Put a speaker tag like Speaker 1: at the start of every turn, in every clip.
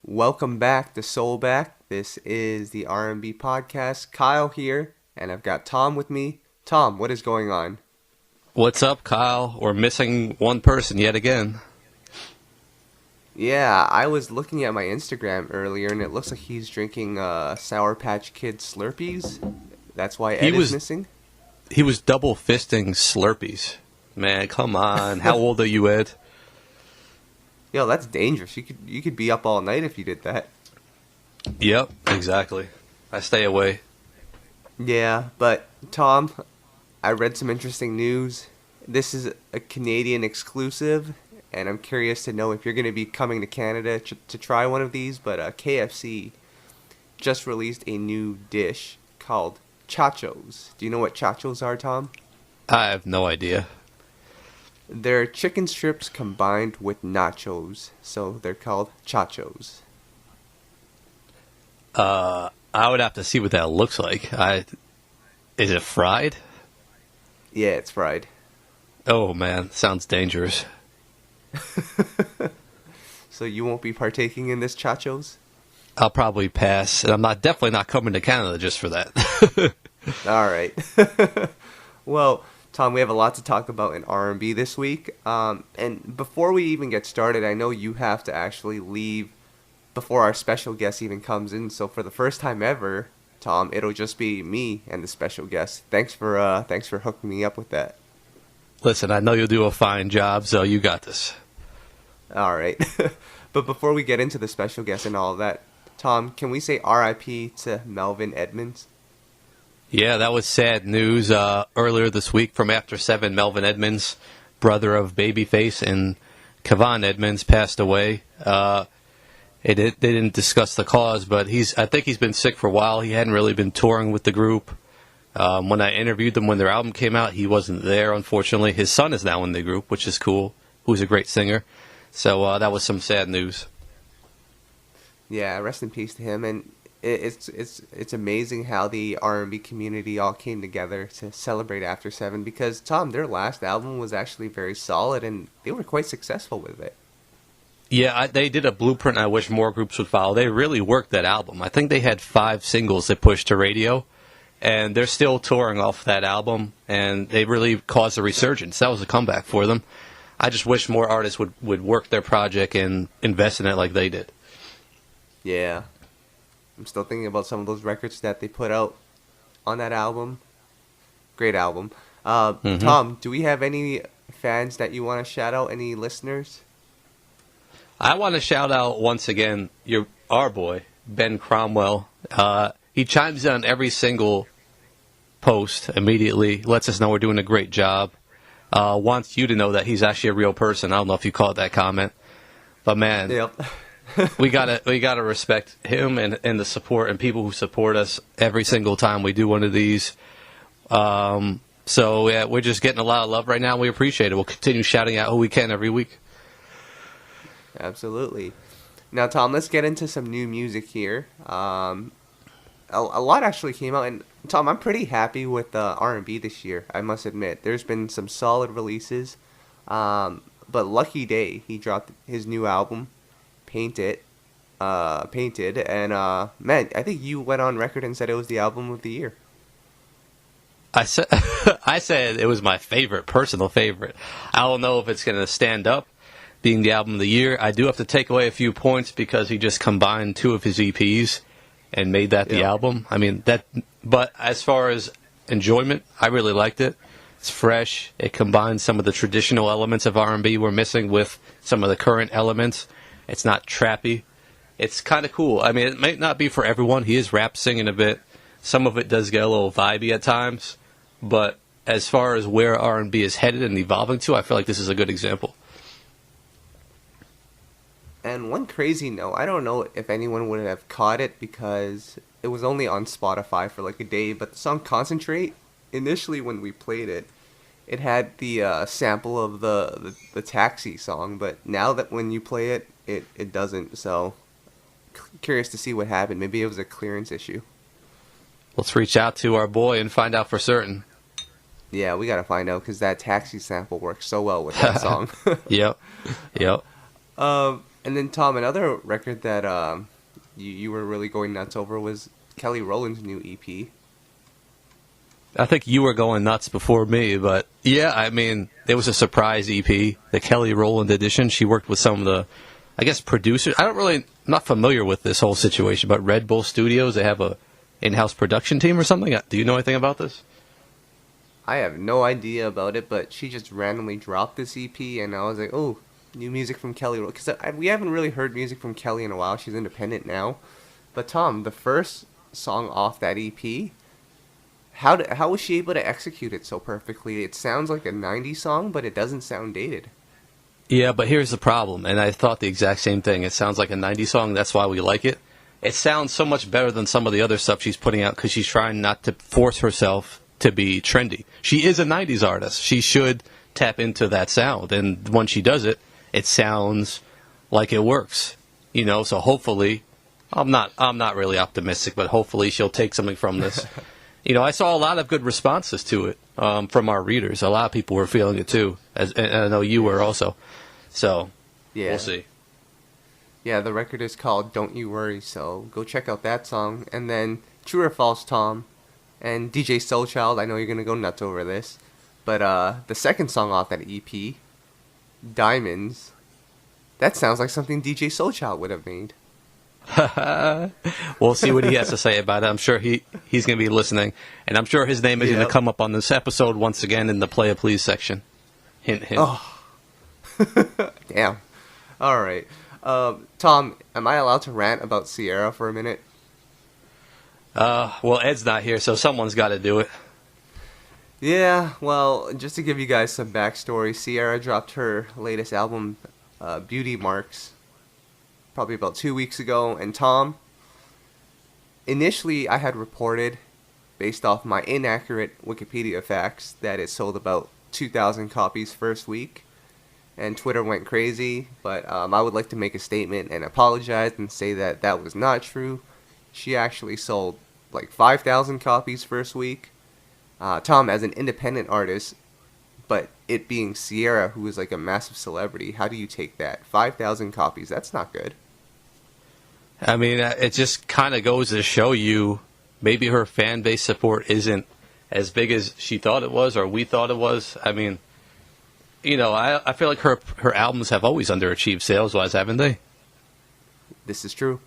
Speaker 1: Welcome back to SoulBack. This is the R&B podcast. Kyle here, and I've got Tom with me. Tom, what is going on?
Speaker 2: What's up, Kyle? We're missing one person yet again.
Speaker 1: Yeah, I was looking at my Instagram earlier, and it looks like he's drinking Sour Patch Kid Slurpees. That's why Ed is missing?
Speaker 2: He was double fisting Slurpees. Man, come on. How old are you, Ed?
Speaker 1: Yo, that's dangerous. You could be up all night if you did that.
Speaker 2: Yep, exactly. I stay away.
Speaker 1: Yeah, but Tom, I read some interesting news. This is a Canadian exclusive, and I'm curious to know if you're going to be coming to Canada to try one of these, but KFC just released a new dish called Chachos. Do you know what Chachos are, Tom?
Speaker 2: I have no idea.
Speaker 1: They're chicken strips combined with nachos, so they're called Chachos.
Speaker 2: I would have to see what that looks like. Is it fried?
Speaker 1: Yeah, it's fried.
Speaker 2: Oh, man. Sounds dangerous.
Speaker 1: So you won't be partaking in this Chachos?
Speaker 2: I'll probably pass, and I'm definitely not coming to Canada just for that.
Speaker 1: All right. Well, Tom, we have a lot to talk about in R&B this week. And before we even get started, I know you have to actually leave before our special guest even comes in. So for the first time ever, Tom, it'll just be me and the special guest. Thanks for hooking me up with that.
Speaker 2: Listen, I know you'll do a fine job, so you got this.
Speaker 1: All right. But before we get into the special guest and all of that, Tom, can we say R.I.P. to Melvin Edmonds?
Speaker 2: Yeah, that was sad news earlier this week from After 7. Melvin Edmonds, brother of Babyface and Kevon Edmonds, passed away. They didn't discuss the cause, but I think he's been sick for a while. He hadn't really been touring with the group. When I interviewed them when their album came out, he wasn't there, unfortunately. His son is now in the group, which is cool, who's a great singer. So that was some sad news.
Speaker 1: Yeah, rest in peace to him. And it's amazing how the R&B community all came together to celebrate After 7 because, Tom, their last album was actually very solid and they were quite successful with it.
Speaker 2: Yeah, they did a blueprint I wish more groups would follow. They really worked that album. I think they had 5 singles they pushed to radio, and they're still touring off that album, and they really caused a resurgence. That was a comeback for them. I just wish more artists would work their project and invest in it like they did.
Speaker 1: Yeah. I'm still thinking about some of those records that they put out on that album. Great album. Tom, do we have any fans that you want to shout out? Any listeners?
Speaker 2: I want to shout out once again our boy, Ben Cromwell. He chimes in on every single post immediately, lets us know we're doing a great job. Wants you to know that he's actually a real person. I don't know if you caught that comment. But man,
Speaker 1: yep.
Speaker 2: we gotta respect him and the support and people who support us every single time we do one of these. So yeah, we're just getting a lot of love right now. We appreciate it. We'll continue shouting out who we can every week.
Speaker 1: Absolutely. Now, Tom, let's get into some new music here. A lot actually came out, and Tom, I'm pretty happy with R&B this year, I must admit. There's been some solid releases, but Lucky Daye, he dropped his new album, Painted, and man, I think you went on record and said it was the album of the year.
Speaker 2: I said it was my personal favorite. I don't know if it's going to stand up being the album of the year. I do have to take away a few points because he just combined 2 of his EPs and made that the album. I mean, but as far as enjoyment, I really liked it. It's fresh. It combines some of the traditional elements of R&B we're missing with some of the current elements. It's not trappy. It's kind of cool. I mean, it might not be for everyone. He is rap singing a bit. Some of it does get a little vibey at times. But as far as where R&B is headed and evolving to, I feel like this is a good example.
Speaker 1: And one crazy note, I don't know if anyone would have caught it because it was only on Spotify for like a day, but the song Concentrate, initially when we played it, it had the sample of the Taxi song, but now that when you play it, it doesn't. So curious to see what happened. Maybe it was a clearance issue.
Speaker 2: Let's reach out to our boy and find out for certain.
Speaker 1: Yeah, we got to find out because that Taxi sample works so well with that song.
Speaker 2: Yep.
Speaker 1: And then Tom, another record that you were really going nuts over was Kelly Rowland's new EP.
Speaker 2: I think you were going nuts before me, but yeah, I mean, there was a surprise EP, the Kelly Rowland edition. She worked with some of the, I guess, producers. I'm not familiar with this whole situation, but Red Bull Studios, they have a in-house production team or something. Do you know anything about this?
Speaker 1: I have no idea about it, but she just randomly dropped this EP, and I was like, oh, new music from Kelly. Because we haven't really heard music from Kelly in a while. She's independent now. But Tom, the first song off that EP, how was she able to execute it so perfectly? It sounds like a 90s song, but it doesn't sound dated.
Speaker 2: Yeah, but here's the problem, and I thought the exact same thing. It sounds like a 90s song, that's why we like it. It sounds so much better than some of the other stuff she's putting out because she's trying not to force herself to be trendy. She is a 90s artist. She should tap into that sound, and when she does it, it sounds like it works. You know, so hopefully, I'm not really optimistic, but hopefully she'll take something from this. You know, I saw a lot of good responses to it from our readers. A lot of people were feeling it too, and I know you were also. So, yeah. We'll see.
Speaker 1: Yeah, the record is called Don't You Worry, so go check out that song. And then True or False, Tom, and DJ Soulchild, I know you're going to go nuts over this, but the second song off that EP, Diamonds, that sounds like something DJ Soulchild would have made.
Speaker 2: We'll see what he has to say about it. I'm sure he's going to be listening, and I'm sure his name is going to come up on this episode once again in the Playa Please section. Hint, hint.
Speaker 1: Oh. Damn. All right. Tom, am I allowed to rant about Ciara for a minute?
Speaker 2: Well, Ed's not here, so someone's got to do it.
Speaker 1: Yeah, well, just to give you guys some backstory, Ciara dropped her latest album, Beauty Marks, probably about 2 weeks ago. And Tom, initially I had reported, based off my inaccurate Wikipedia facts, that it sold about 2,000 copies first week. And Twitter went crazy, but I would like to make a statement and apologize and say that that was not true. She actually sold like 5,000 copies first week. Tom, as an independent artist, but it being Ciara, who is like a massive celebrity, how do you take that? 5,000 copies, that's not good.
Speaker 2: I mean, it just kind of goes to show you maybe her fan base support isn't as big as she thought it was or we thought it was. I mean, you know, I feel like her albums have always underachieved sales-wise, haven't they?
Speaker 1: This is true.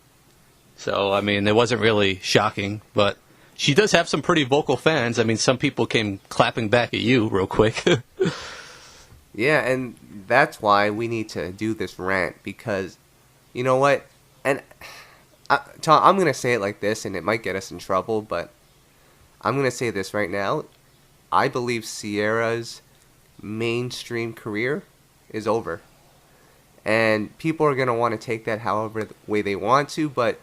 Speaker 2: So, I mean, it wasn't really shocking, but she does have some pretty vocal fans. I mean, some people came clapping back at you real quick.
Speaker 1: Yeah, and that's why we need to do this rant, because, you know what? And, Tom, I'm going to say it like this, and it might get us in trouble, but I'm going to say this right now. I believe Ciara's mainstream career is over. And people are going to want to take that however way they want to, but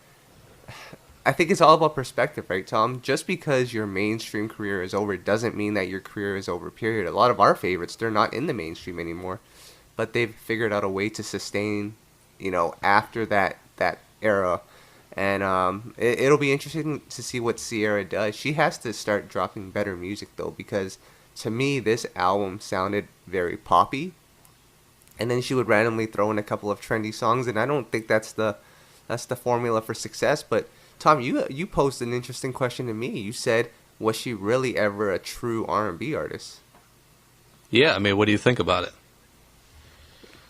Speaker 1: I think it's all about perspective, right, Tom? Just because your mainstream career is over doesn't mean that your career is over, period. A lot of our favorites, they're not in the mainstream anymore, but they've figured out a way to sustain, you know, after that era. And it'll be interesting to see what Ciara does. She has to start dropping better music, though, because to me, this album sounded very poppy. And then she would randomly throw in a couple of trendy songs, and I don't think that's the formula for success. But Tom, you posed an interesting question to me. You said, was she really ever a true R&B artist?
Speaker 2: Yeah, I mean, what do you think about it?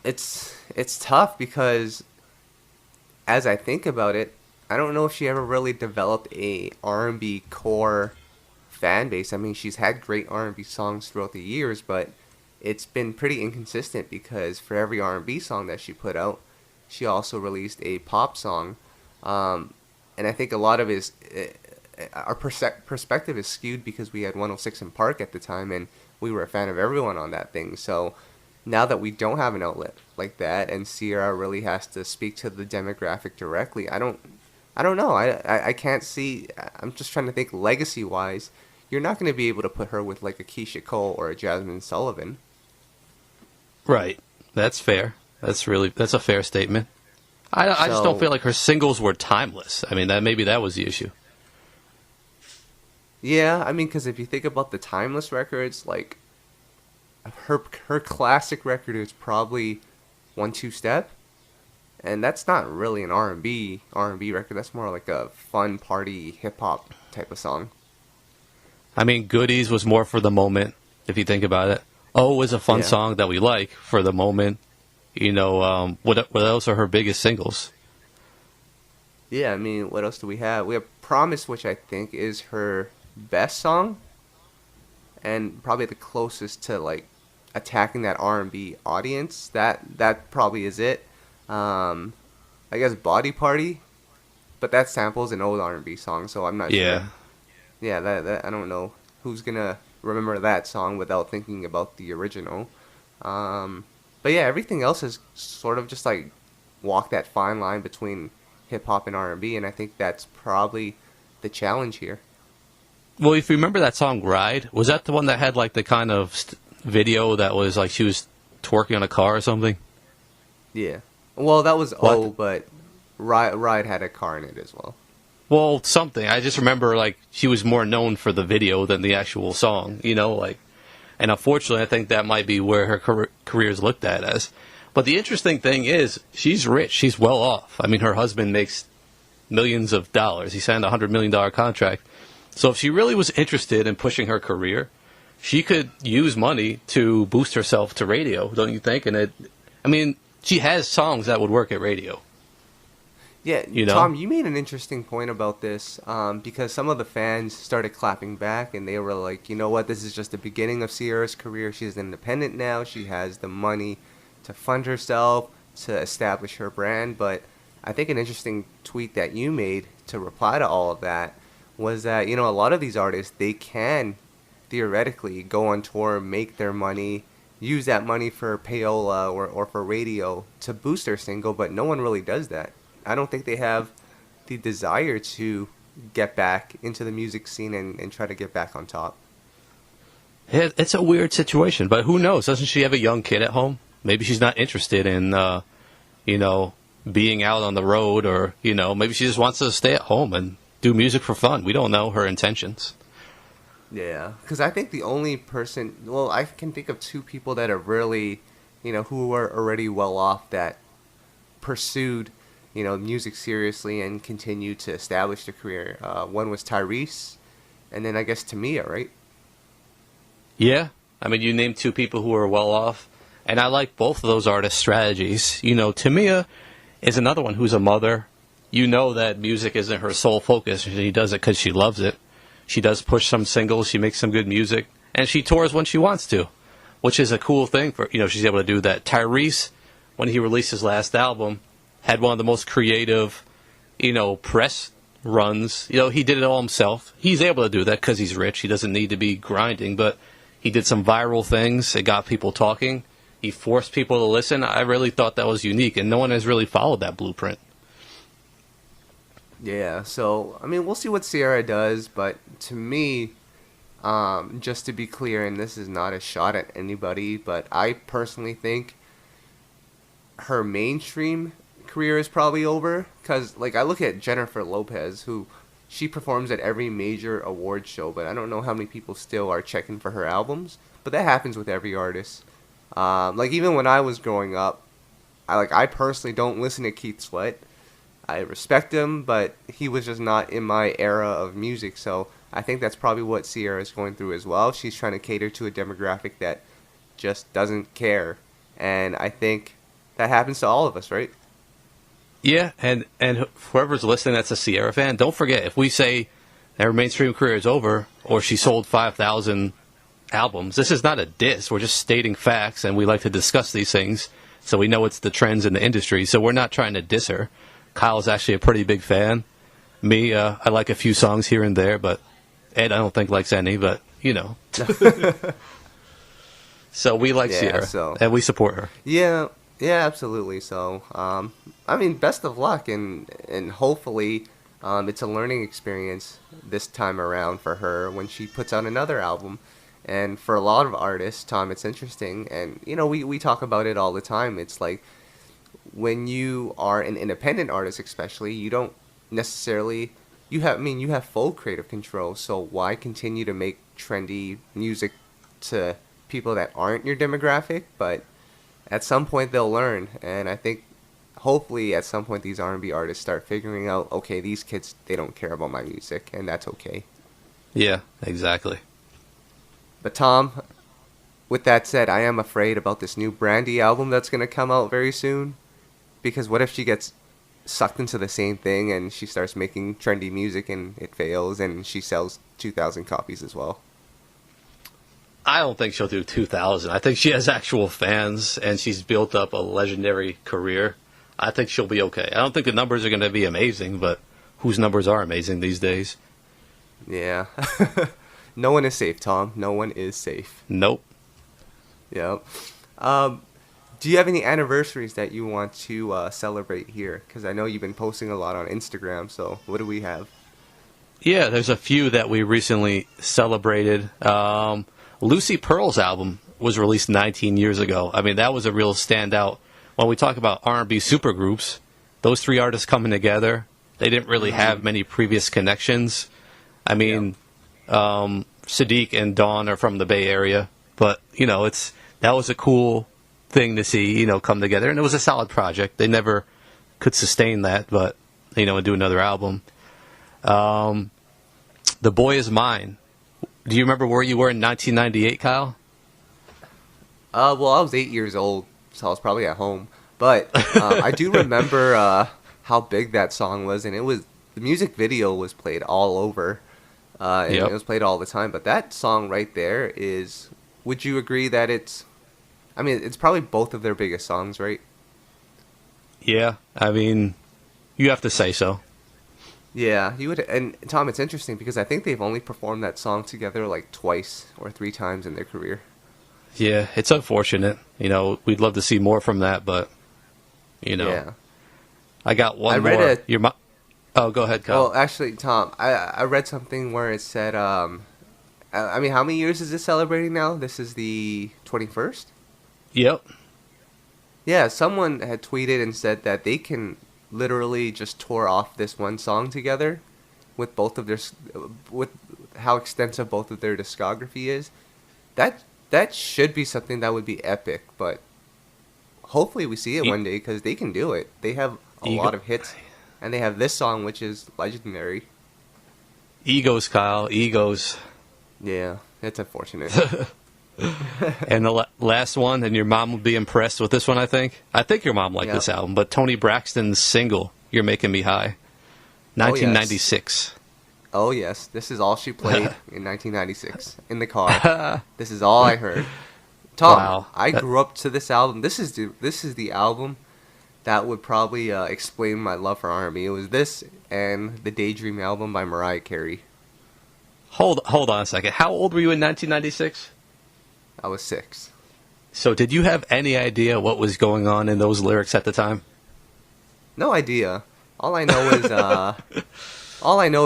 Speaker 1: It's tough because as I think about it, I don't know if she ever really developed a R&B core fan base. I mean, she's had great R&B songs throughout the years, but it's been pretty inconsistent because for every R&B song that she put out, she also released a pop song. And I think a lot of our perspective is skewed because we had 106 in Park at the time, and we were a fan of everyone on that thing. So now that we don't have an outlet like that, and Ciara really has to speak to the demographic directly, I don't know. I can't see. I'm just trying to think legacy-wise. You're not going to be able to put her with like a Keisha Cole or a Jasmine Sullivan.
Speaker 2: Right. That's fair. That's a fair statement. I just don't feel like her singles were timeless. I mean, maybe that was the issue.
Speaker 1: Yeah, I mean, because if you think about the timeless records, like her classic record is probably 1-2 Step, and that's not really an R&B record. That's more like a fun party hip hop type of song.
Speaker 2: I mean, Goodies was more for the moment, if you think about it. Oh is a fun
Speaker 1: Yeah.
Speaker 2: song that we like for the moment. You know, what else are her biggest singles?
Speaker 1: Yeah, I mean, what else do we have? We have Promise, which I think is her best song, and probably the closest to like attacking that R&B audience. That probably is it. I guess Body Party, but that samples an old R&B song, so I'm not
Speaker 2: Yeah.
Speaker 1: sure. Yeah, that I don't know who's gonna remember that song without thinking about the original. But yeah, everything else is sort of just like walk that fine line between hip hop and R&B, and I think that's probably the challenge here.
Speaker 2: Well, if you remember that song Ride, was that the one that had like the kind of video that was like she was twerking on a car or something?
Speaker 1: Yeah. Well, that was
Speaker 2: What?
Speaker 1: O, but Ride had a car in it as well.
Speaker 2: Well, something. I just remember like she was more known for the video than the actual song, you know, like, and unfortunately I think that might be where her career is looked at as. But the interesting thing is she's rich. She's well off. I mean, her husband makes millions of dollars. He signed a $100 million contract. So if she really was interested in pushing her career, she could use money to boost herself to radio, don't you think? I mean, she has songs that would work at radio.
Speaker 1: Yeah,
Speaker 2: You know?
Speaker 1: Tom, you made an interesting point about this because some of the fans started clapping back and they were like, you know what, this is just the beginning of Ciara's career. She's independent now. She has the money to fund herself, to establish her brand. But I think an interesting tweet that you made to reply to all of that was that, you know, a lot of these artists, they can theoretically go on tour, make their money, use that money for payola or for radio to boost their single, but no one really does that. I don't think they have the desire to get back into the music scene and try to get back on top.
Speaker 2: It's a weird situation, but who knows? Doesn't she have a young kid at home? Maybe she's not interested in, you know, being out on the road, or, you know, maybe she just wants to stay at home and do music for fun. We don't know her intentions.
Speaker 1: Yeah, because I think the only person, well, I can think of two people that are really, you know, who were already well off that pursued, you know, music seriously and continued to establish their career. One was Tyrese, and then I guess Tamia, right?
Speaker 2: Yeah. I mean, you named two people who are well off, and I like both of those artists' strategies. You know, Tamia is another one who's a mother. You know that music isn't her sole focus. She does it because she loves it. She does push some singles. She makes some good music. And she tours when she wants to, which is a cool thing for, you know, she's able to do that. Tyrese, when he released his last album, had one of the most creative, you know, press runs. You know, he did it all himself. He's able to do that because he's rich. He doesn't need to be grinding, but he did some viral things. It got people talking. He forced people to listen. I really thought that was unique, and no one has really followed that blueprint.
Speaker 1: Yeah, so, I mean, we'll see what Ciara does, but to me, just to be clear, and this is not a shot at anybody, but I personally think her mainstream career is probably over, because, like, I look at Jennifer Lopez, who, she performs at every major award show, but I don't know how many people still are checking for her albums, but that happens with every artist. Like, even when I was growing up, I personally don't listen to Keith Sweat. I respect him, but he was just not in my era of music, so I think that's probably what Ciara is going through as well. She's trying to cater to a demographic that just doesn't care, and I think that happens to all of us, right?
Speaker 2: Yeah, and whoever's listening that's a Ciara fan, don't forget, if we say her mainstream career is over, or she sold 5,000 albums, this is not a diss. We're just stating facts, and we like to discuss these things, so we know it's the trends in the industry, so we're not trying to diss her. Kyle's actually a pretty big fan. Me, I like a few songs here and there, but Ed I don't think likes any, but, you know. So we like Ciara, and we support her.
Speaker 1: Yeah, absolutely. So, I mean, best of luck, and hopefully it's a learning experience this time around for her when she puts out another album. And for a lot of artists, Tom, it's interesting, and, you know, we talk about it all the time. It's like, when you are an independent artist, especially, you don't necessarily, you have full creative control, so why continue to make trendy music to people that aren't your demographic? But at some point they'll learn, and I think hopefully at some point these R&B artists start figuring out, okay, these kids, they don't care about my music, and that's okay.
Speaker 2: Yeah, exactly.
Speaker 1: But Tom, with that said, I am afraid about this new Brandi album that's going to come out very soon. Because what if she gets sucked into the same thing and she starts making trendy music and it fails and she sells 2,000 copies as well?
Speaker 2: I don't think she'll do 2,000. I think she has actual fans and she's built up a legendary career. I think she'll be okay. I don't think the numbers are going to be amazing, but whose numbers are amazing these days?
Speaker 1: Yeah. No one is safe, Tom. No one is safe.
Speaker 2: Nope.
Speaker 1: Yep. Do you have any anniversaries that you want to celebrate here? Because I know you've been posting a lot on Instagram, so what do we have?
Speaker 2: Yeah, there's a few that we recently celebrated. Lucy Pearl's album was released 19 years ago. I mean, that was a real standout. When we talk about R&B supergroups, those three artists coming together, they didn't really have many previous connections. I mean, Sadiq and Dawn are from the Bay Area, but, you know, that was a cool thing to see, you know, come together. And it was a solid project. They never could sustain that, but, you know, and do another album. The Boy Is Mine. Do you remember where you were in 1998, Kyle?
Speaker 1: Well, I was 8 years old, so I was probably at home. But I do remember how big that song was, and the music video was played all over. And it was played all the time. But that song right there is, would you agree that it's probably both of their biggest songs, right?
Speaker 2: Yeah, I mean, you have to say so.
Speaker 1: Yeah, you would. And Tom, it's interesting because I think they've only performed that song together like twice or three times in their career.
Speaker 2: Yeah, it's unfortunate. You know, we'd love to see more from that, but, you know. Yeah. I got one more. Oh, go ahead, Kyle.
Speaker 1: Well, actually, Tom, I read something where it said, I mean, how many years is this celebrating now? This is the 21st?
Speaker 2: Yep.
Speaker 1: Yeah, someone had tweeted and said that they can literally just tour off this one song together with with how extensive both of their discography is. That should be something that would be epic, but hopefully we see it one day because they can do it. They have a lot of hits, and they have this song, which is legendary.
Speaker 2: Egos, Kyle, egos.
Speaker 1: Yeah, it's unfortunate.
Speaker 2: And the last one, and your mom will be impressed with this one, I think. I think your mom liked this album, but Toni Braxton's single, You're Making Me High, 1996.
Speaker 1: Oh, yes. This is all she played in 1996 in the car. This is all I heard. Tom, wow. I grew up to this album. This is the album that would probably explain my love for R&B. It was this and the Daydream album by Mariah Carey.
Speaker 2: Hold on a second. How old were you in 1996?
Speaker 1: I was 6.
Speaker 2: So did you have any idea what was going on in those lyrics at the time?
Speaker 1: No idea. All I know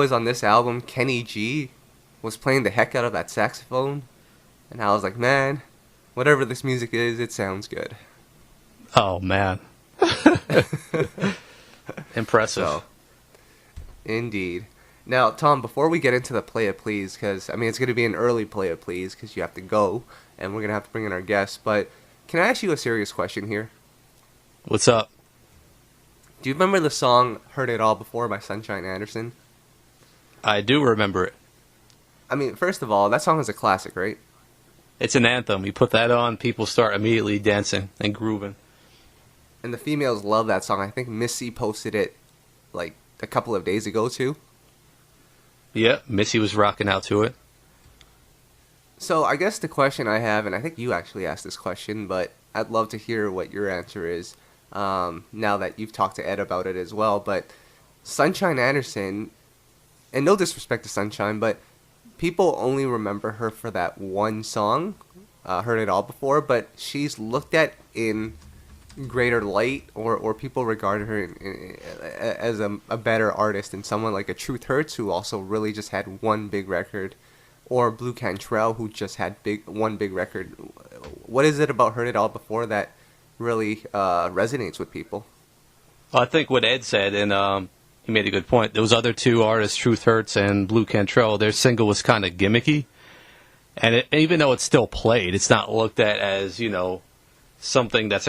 Speaker 1: is on this album, Kenny G was playing the heck out of that saxophone, and I was like, man, whatever this music is, it sounds good.
Speaker 2: Oh man. Impressive. So,
Speaker 1: indeed. Now, Tom, before we get into the Playa Please, because, I mean, it's going to be an early Playa Please because you have to go, and we're going to have to bring in our guests, but can I ask you a serious question here?
Speaker 2: What's up?
Speaker 1: Do you remember the song Heard It All Before by Sunshine Anderson?
Speaker 2: I do remember it.
Speaker 1: I mean, first of all, that song is a classic, right?
Speaker 2: It's an anthem. You put that on, people start immediately dancing and grooving.
Speaker 1: And the females love that song. I think Missy posted it, like, a couple of days ago, too.
Speaker 2: Yeah, Missy was rocking out to it.
Speaker 1: So I guess the question I have, and I think you actually asked this question, but I'd love to hear what your answer is now that you've talked to Ed about it as well. But Sunshine Anderson, and no disrespect to Sunshine, but people only remember her for that one song, Heard It All Before, but she's looked at in greater light, or people regard her as a better artist than someone like a Truth Hurts, who also really just had one big record, or Blue Cantrell, who just had one big record. What is it about Heard It All Before that really resonates with people?
Speaker 2: Well, I think what Ed said, and he made a good point. Those other two artists, Truth Hurts and Blue Cantrell, their single was kind of gimmicky, and even though it's still played, it's not looked at as, you know, something that's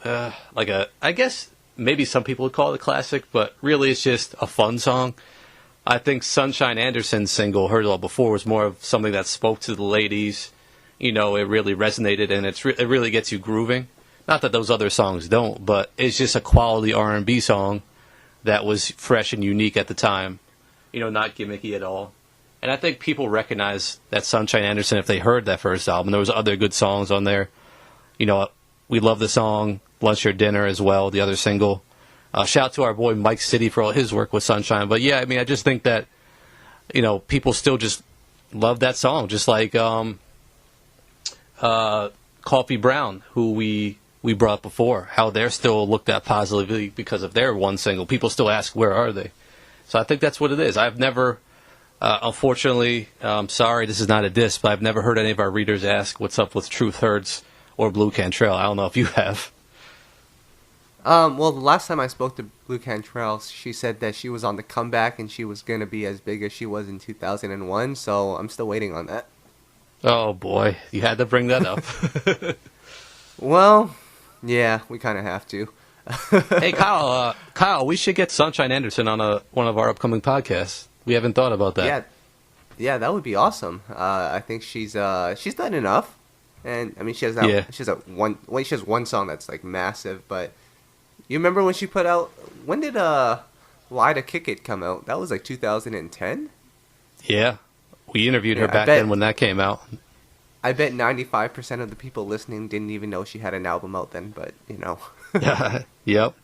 Speaker 2: I guess maybe some people would call it a classic, but really it's just a fun song. I think Sunshine Anderson's single, Heard It All Before, was more of something that spoke to the ladies. You know, it really resonated, and it really gets you grooving. Not that those other songs don't, but it's just a quality R&B song that was fresh and unique at the time. You know, not gimmicky at all. And I think people recognize that Sunshine Anderson if they heard that first album. There was other good songs on there. You know, we love the song Lunch or Dinner as well, the other single. Shout out to our boy Mike City for all his work with Sunshine. But yeah, I mean, I just think that, you know, people still just love that song. Just like Coffee Brown, who we brought before, how they're still looked at positively because of their one single. People still ask, where are they? So I think that's what it is. I've never, unfortunately, sorry, this is not a diss, but I've never heard any of our readers ask what's up with Truth Hurts or Blue Cantrell. I don't know if you have.
Speaker 1: Well, the last time I spoke to Blue Cantrell, she said that she was on the comeback and she was going to be as big as she was in 2001, so I'm still waiting on that.
Speaker 2: Oh, boy. You had to bring that up.
Speaker 1: Well, yeah, we kind of have to.
Speaker 2: Hey, Kyle, we should get Sunshine Anderson on one of our upcoming podcasts. We haven't thought about that.
Speaker 1: Yeah, that would be awesome. I think she's done enough, and I mean she has one song that's like massive. But you remember when she put out? When did Lie to Kick It come out? That was like 2010.
Speaker 2: Yeah, we interviewed her back then when that came out.
Speaker 1: I bet 95% of the people listening didn't even know she had an album out then. But you know.
Speaker 2: Yep.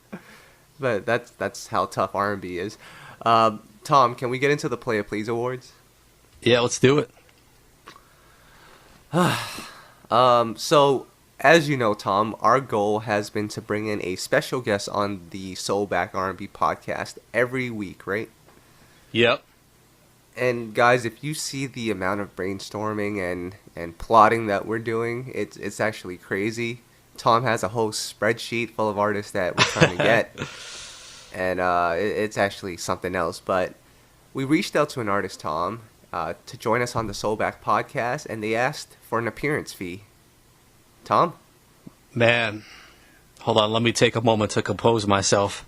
Speaker 1: But that's how tough R&B is. Tom, can we get into the Playa Please Awards?
Speaker 2: Yeah, let's do it.
Speaker 1: So, as you know, Tom, our goal has been to bring in a special guest on the SoulBack R&B podcast every week, right?
Speaker 2: Yep.
Speaker 1: And guys, if you see the amount of brainstorming and plotting that we're doing, it's actually crazy. Tom has a whole spreadsheet full of artists that we're trying to get. And it's actually something else. But we reached out to an artist, Tom, to join us on the SoulBack podcast, and they asked for an appearance fee. Tom?
Speaker 2: Man, hold on. Let me take a moment to compose myself.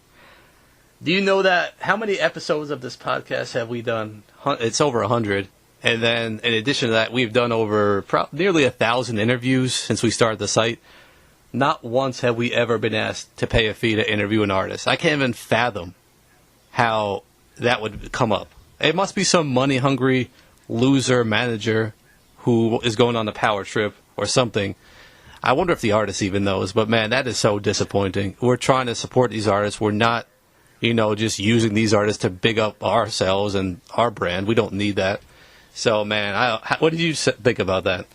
Speaker 2: Do you know that? How many episodes of this podcast have we done? It's over 100. And then, in addition to that, we've done over nearly 1,000 interviews since we started the site. Not once have we ever been asked to pay a fee to interview an artist. I can't even fathom how that would come up. It must be some money-hungry loser manager who is going on a power trip or something. I wonder if the artist even knows. But, man, that is so disappointing. We're trying to support these artists. We're not, just using these artists to big up ourselves and our brand. We don't need that. So, man, what did you think about that?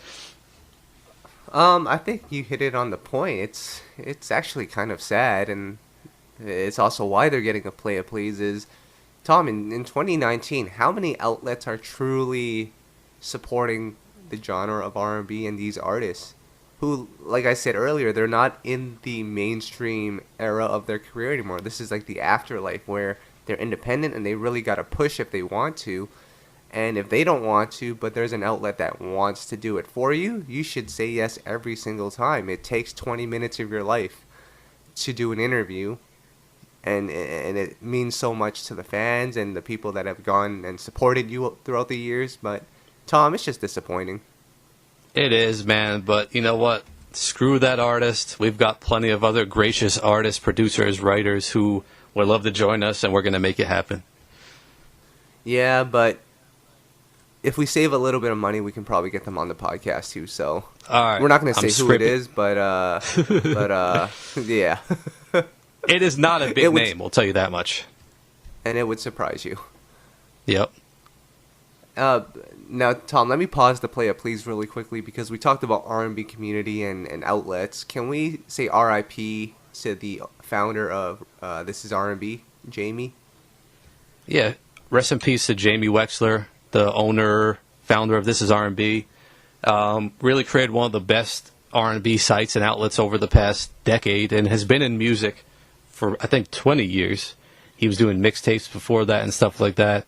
Speaker 1: I think you hit it on the point. It's actually kind of sad, and it's also why they're getting a Playa Please is, Tom, in 2019, how many outlets are truly supporting the genre of R&B and these artists who, like I said earlier, they're not in the mainstream era of their career anymore. This is like the afterlife where they're independent and they really got to push if they want to. And if they don't want to, but there's an outlet that wants to do it for you, you should say yes every single time. It takes 20 minutes of your life to do an interview, and it means so much to the fans and the people that have gone and supported you throughout the years. But, Tom, it's just disappointing.
Speaker 2: It is, man, but you know what? Screw that artist. We've got plenty of other gracious artists, producers, writers who would love to join us, and we're going to make it happen. Yeah,
Speaker 1: but if we save a little bit of money, we can probably get them on the podcast too. So
Speaker 2: all right.
Speaker 1: We're not going to say who it is, but yeah.
Speaker 2: It is not a big name, we'll tell you that much.
Speaker 1: And it would surprise you.
Speaker 2: Yep.
Speaker 1: Now, Tom, let me pause the Playa Please really quickly because we talked about R&B community and outlets. Can we say R.I.P. to the founder of This Is R&B, Jamie?
Speaker 2: Yeah. Rest in peace to Jamie Wexler, the owner, founder of This Is R&B. Really created one of the best R&B sites and outlets over the past decade and has been in music for, I think, 20 years. He was doing mixtapes before that and stuff like that.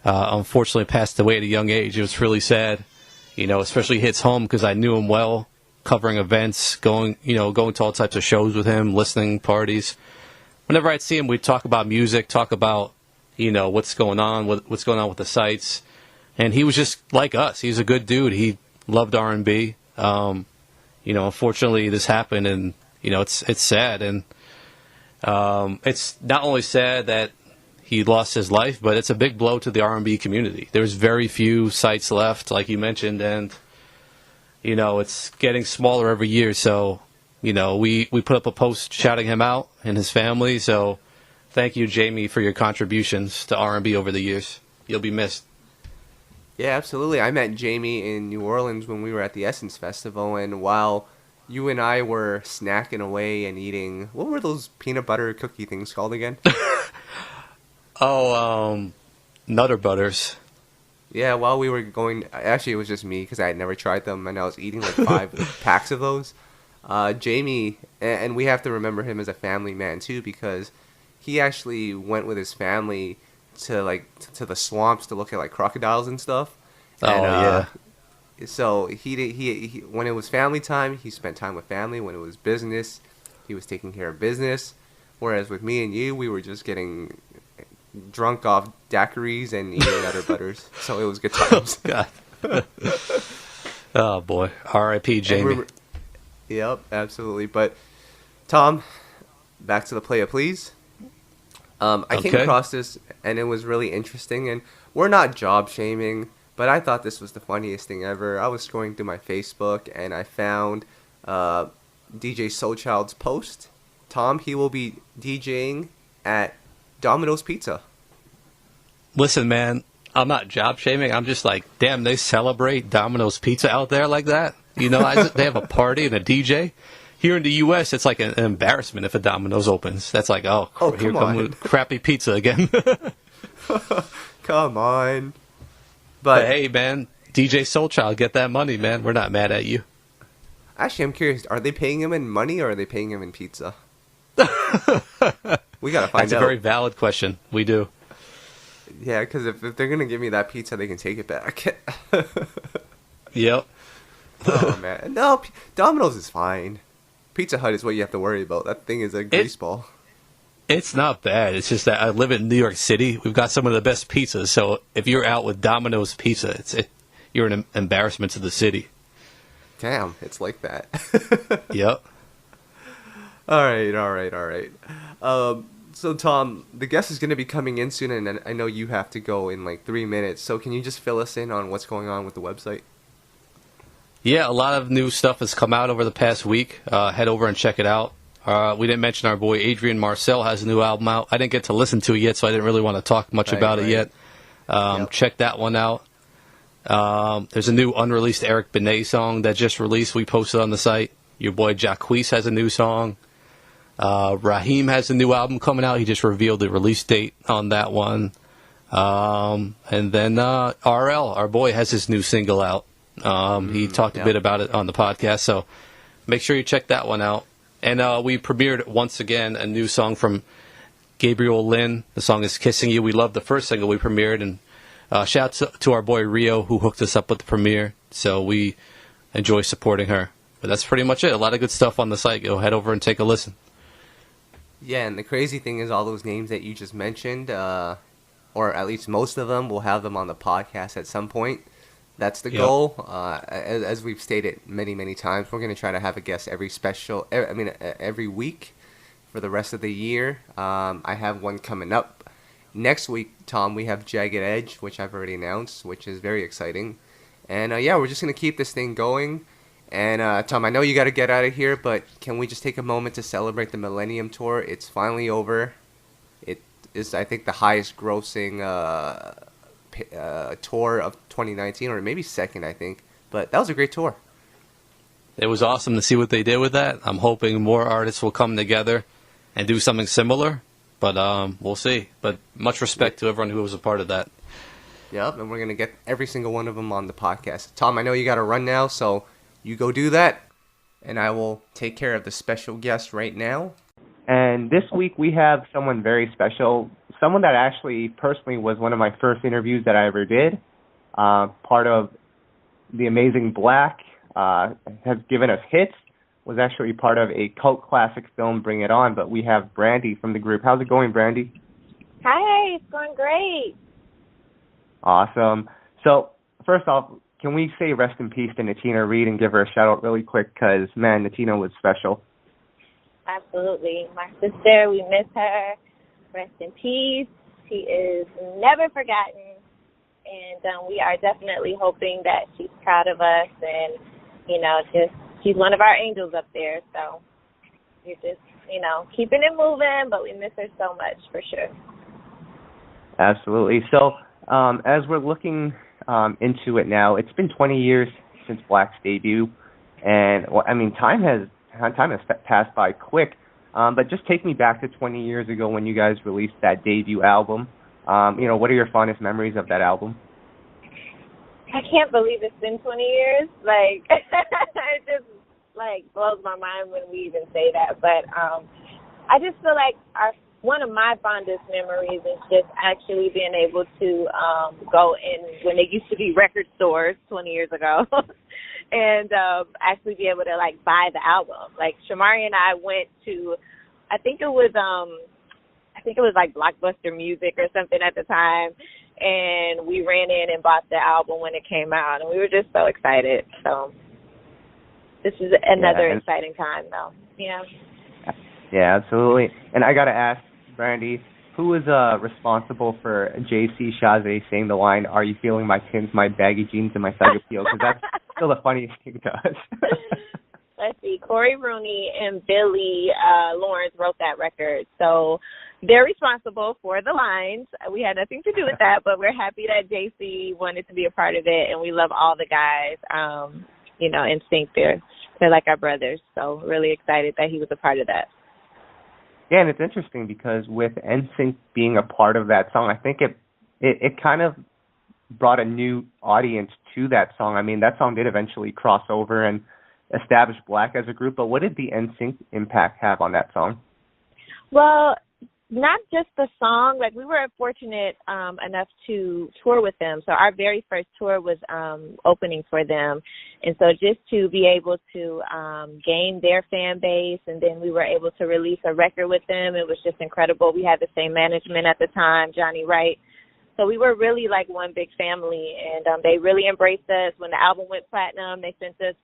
Speaker 2: Unfortunately passed away at a young age. It was really sad, especially hits home because I knew him well, covering events, going to all types of shows with him, listening parties. whenever I'd see him, we'd talk about music, talk about, what's going on with the sites. And he was just like us. He was a good dude. He loved R&B. Unfortunately this happened, and, it's sad. And it's not only sad that he lost his life, but it's a big blow to the R&B community. There's very few sites left, like you mentioned, and, it's getting smaller every year. So, we put up a post shouting him out and his family. So thank you, Jamie, for your contributions to R&B over the years. You'll be missed.
Speaker 1: Yeah, absolutely. I met Jamie in New Orleans when we were at the Essence Festival, and while you and I were snacking away and eating, what were those peanut butter cookie things called again?
Speaker 2: Nutter Butters.
Speaker 1: Yeah, while we were going, actually it was just me because I had never tried them, and I was eating like 5 packs of those. Jamie, and we have to remember him as a family man too, because he actually went with his family to the swamps to look at like crocodiles and stuff.
Speaker 2: Yeah.
Speaker 1: So he when it was family time, he spent time with family. When it was business, he was taking care of business. Whereas with me and you, we were just getting drunk off daiquiris and eating Nutter Butters. So it was good times.
Speaker 2: God. Oh boy, R.I.P. Jamie.
Speaker 1: Yep, absolutely. But Tom, back to the Playa Please. I came across this, and it was really interesting. And we're not job shaming, but I thought this was the funniest thing ever. I was scrolling through my Facebook, and I found DJ Soulchild's post. Tom, he will be DJing at Domino's Pizza.
Speaker 2: Listen, man, I'm not job shaming. I'm just like, damn, they celebrate Domino's Pizza out there like that. They have a party and a DJ. Here in the U.S., it's like an embarrassment if a Domino's opens. That's like, here comes crappy pizza again.
Speaker 1: Come on.
Speaker 2: But hey, man, DJ Soulchild, get that money, man. We're not mad at you.
Speaker 1: Actually, I'm curious. Are they paying him in money or are they paying him in pizza? We got to find out.
Speaker 2: That's a very valid question. We do.
Speaker 1: Yeah, because if they're going to give me that pizza, they can take it back.
Speaker 2: Yep.
Speaker 1: Oh, man. No, Domino's is fine. Pizza Hut is what you have to worry about. That thing is a grease ball.
Speaker 2: It's not bad. It's just that I live in New York City. We've got some of the best pizzas. So if you're out with Domino's Pizza, you're an embarrassment to the city.
Speaker 1: Damn, it's like that.
Speaker 2: Yep.
Speaker 1: All right. So, Tom, the guest is going to be coming in soon, and I know you have to go in like 3 minutes. So can you just fill us in on what's going on with the website?
Speaker 2: Yeah, a lot of new stuff has come out over the past week. Head over and check it out. We didn't mention our boy Adrian Marcel has a new album out. I didn't get to listen to it yet, so I didn't really want to talk much about it yet. Yep. Check that one out. There's a new unreleased Eric Benet song that just released. We posted on the site. Your boy Jacquees has a new song. Raheem has a new album coming out. He just revealed the release date on that one. And then RL, our boy, has his new single out. He talked a bit about it on the podcast, so make sure you check that one out. And we premiered, once again, a new song from Gabriel Lynn. The song is Kissing You. We love the first single we premiered, and shout out to our boy Rio, who hooked us up with the premiere, so we enjoy supporting her. But that's pretty much it. A lot of good stuff on the site. Go head over and take a listen.
Speaker 1: Yeah, and the crazy thing is all those names that you just mentioned, or at least most of them, we'll have them on the podcast at some point. That's the goal. As we've stated many, many times, we're going to try to have a guest every week for the rest of the year. I have one coming up next week, Tom. We have Jagged Edge, which I've already announced, which is very exciting. And we're just going to keep this thing going. And Tom, I know you got to get out of here, but can we just take a moment to celebrate the Millennium Tour? It's finally over. It is, I think, the highest grossing tour of 2019, or maybe second, I think. But that was a great tour.
Speaker 2: It was awesome to see what they did with that. I'm hoping more artists will come together and do something similar, but we'll see. But much respect to everyone who was a part of that.
Speaker 1: Yep, and we're going to get every single one of them on the podcast. Tom, I know you got to run now, so you go do that, and I will take care of the special guest right now. And this week we have someone very special, someone that actually personally was one of my first interviews that I ever did. Part of the amazing Blaque, has given us hits, was actually part of a cult classic film, Bring It On, but we have Brandi from the group. How's it going, Brandi?
Speaker 3: Hi, it's going great.
Speaker 1: Awesome. So, first off, can we say rest in peace to Natina Reed and give her a shout-out really quick? Because, man, Natina was special.
Speaker 3: Absolutely. My sister, we miss her. Rest in peace. She is never forgotten. And we are definitely hoping that she's proud of us. And, she's one of our angels up there. So we're just, keeping it moving, but we miss her so much for sure.
Speaker 1: Absolutely. So, as we're looking into it now, it's been 20 years since Blaque's debut, and time has passed by quick. But just take me back to 20 years ago when you guys released that debut album. What are your fondest memories of that album?
Speaker 3: I can't believe it's been 20 years. Like, it just blows my mind when we even say that. But I just feel like one of my fondest memories is just actually being able to go in when there used to be record stores 20 years ago and actually be able to, buy the album. Like, Shamari and I went to, I think it was Blockbuster Music or something at the time, and we ran in and bought the album when it came out, and we were just so excited. So this is another exciting time, though. Yeah.
Speaker 1: Yeah, absolutely. And I got to ask, Brandi, who was responsible for JC Chazé saying the line, "Are you feeling my pins, my baggy jeans, and my sag appeal?" Because that's still the funniest thing to us.
Speaker 3: Let's see. Corey Rooney and Billy Lawrence wrote that record. So they're responsible for the lines. We had nothing to do with that, but we're happy that JC wanted to be a part of it, and we love all the guys, NSYNC. They're like our brothers. So really excited that he was a part of that.
Speaker 1: Yeah, and it's interesting because with NSYNC being a part of that song, I think it kind of brought a new audience to that song. I mean, that song did eventually cross over and establish Blaque as a group, but what did the NSYNC impact have on that song?
Speaker 3: Well, not just the song. Like, we were fortunate enough to tour with them. So our very first tour was opening for them. And so just to be able to gain their fan base, and then we were able to release a record with them, it was just incredible. We had the same management at the time, Johnny Wright. So we were really like one big family, and they really embraced us. When the album went platinum, they sent us